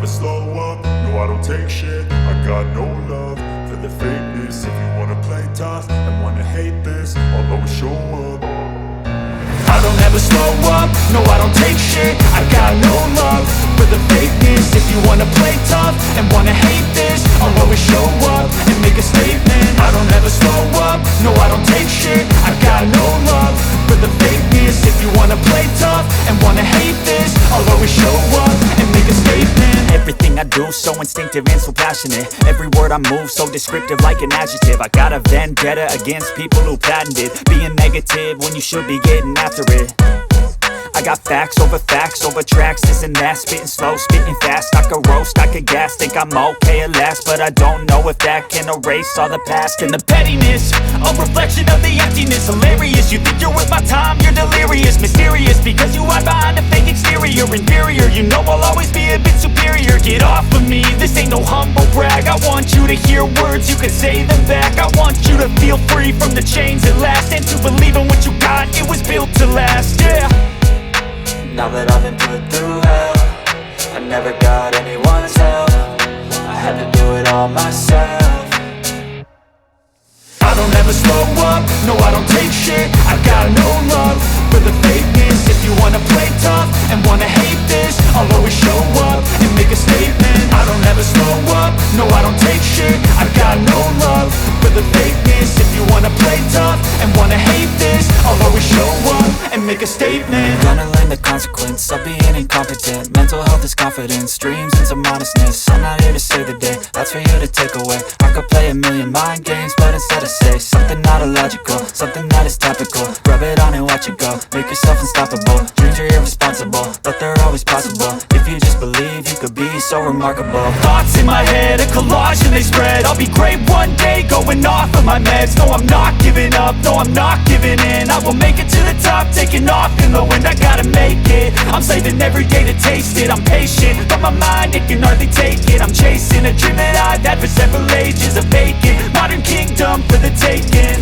slow up, no I don't take shit. I got no love for the fakeness. If you wanna play tough and wanna hate this, I'll always show up. I don't ever slow up, no I don't take shit. I got no love for the fakeness. If you wanna play tough and wanna hate this, I'll always show up and make a statement. I don't ever slow up, no I don't take shit. I got no love for the fakeness. If you wanna play tough and wanna hate this, I'll always show up and make a statement. Everything I do so instinctive and so passionate. Every word I move so descriptive like an adjective. I got a vendetta against people who patented being negative when you should be getting after it. I got facts over tracks, this and that. Spitting slow, spitting fast, I could roast, I could gas. Think I'm okay at last, but I don't know if that can erase all the past. And the pettiness, a reflection of the emptiness. Hilarious, you think you're worth my time, you're delirious. Mysterious, because you hide behind a fake exterior. Inferior, you know I'll always be a bit superior. Get off of me, this ain't no humble brag. I want you to hear words, you can say them back. I want you to feel free from the chains at last, and to believe in what you got, it was built to last, yeah. Now that I've been put through hell, I never got anyone's help. I had to do it all myself. I don't ever slow up, no I don't take shit. I got no love for the fakeness. If you wanna play tough and wanna hate this, I'll always show up and make a statement. I don't ever slow up, no I don't take shit. I got no love for the fakeness. If you wanna play tough and wanna hate this, I'll always show up and make a statement. Gonna learn the consequence of being incompetent. Mental health is confidence, dreams and some honestness. I'm not here to save the day, that's for you to take away. I could play a million mind games, but instead I say something not illogical, something that is topical. Rub it on and watch it go, make yourself unstoppable. Dreams are irresponsible, but they're always possible. If you just believe, you could be so remarkable. Thoughts in my head, a collage and they spread. I'll be great one day, going off of my meds. No, I'm not giving up, no, I'm not giving in. I will make it to the top, taking off in the wind. I gotta make it, I'm saving every day to taste it. I'm patient, but my mind, it can hardly take it. I'm chasing a dream that I've had for several ages. A vacant, modern kingdom for the taking.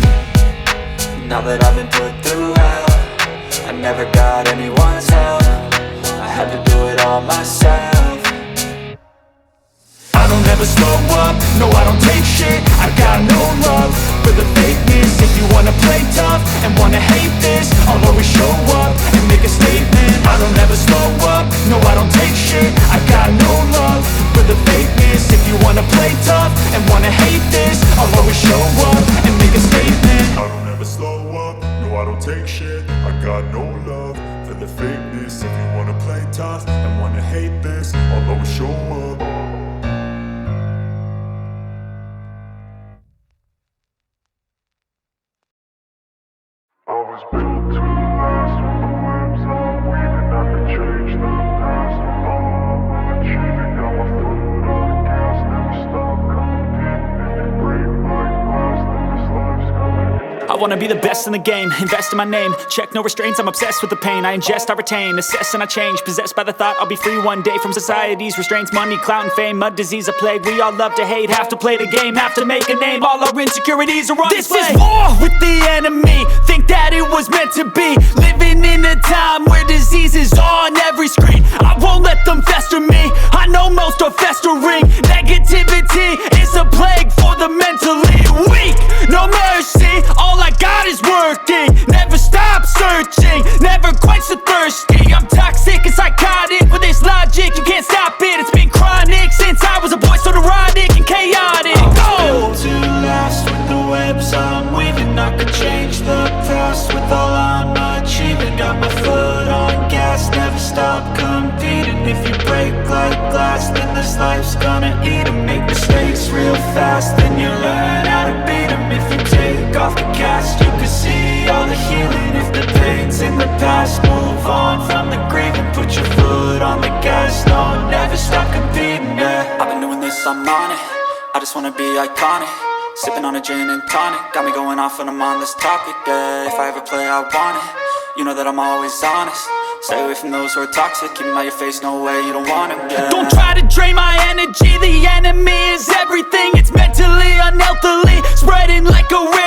Now that I've been put through hell, I never got anyone's help. I had to do it all myself. I don't ever slow up, no I don't take shit. I got no love for the fakeness. If you wanna play tough and wanna hate this, I'll always show up and make a statement. I don't ever slow up, no I don't take shit. I got no love for the fakeness. If you wanna play tough and wanna hate this, I'll always show up and make a statement. I don't ever slow up, no I don't take shit. I got no love for the fakeness. If you wanna play tough and wanna hate this, I'll always show up. I was built to last. With the webs I'm weaving, I could change the past. With all I'm achieving, got my foot on the gas. Never stop competing. If you break like glass, then this life's gonna end. I wanna be the best in the game, invest in my name. Check no restraints, I'm obsessed with the pain. I ingest, I retain, assess and I change. Possessed by the thought I'll be free one day from society's restraints. Money, clout and fame, mud, disease, a plague. We all love to hate, have to play the game, have to make a name. All our insecurities are on display. This is war with the enemy, think that it was meant to be. Living in a time where disease is on every screen. I won't let them fester me, I know most are festering. Negativity is a plague for the mentally weak. No mercy, all I got is working. Never stop searching, never quench the thirsty. I'm toxic and psychotic with this logic, you can't stop it. It's been chronic since I was a boy, so neurotic and chaotic. Built to last. With the webs I'm weaving, I could change the past. With all I'm achieving, got my foot on gas. Never stop competing. If you break like glass, then this life's gonna eat 'em. Make mistakes real fast, then you learn how to beat 'em. If you take off the cast, you can see all the healing. If the pain's in the past, move on from the grave and put your foot on the gas. No, never stop competing, yeah. I've been doing this, I'm on it. I just wanna be iconic. Sipping on a gin and tonic, got me going off when I'm on this topic, yeah. If I ever play, I want it. You know that I'm always honest. Stay away from those who are toxic. Keep them out your face, no way, you don't want them, yeah. Don't try to drain my energy, the enemy is everything. It's mentally, unhealthily, spreading like a rare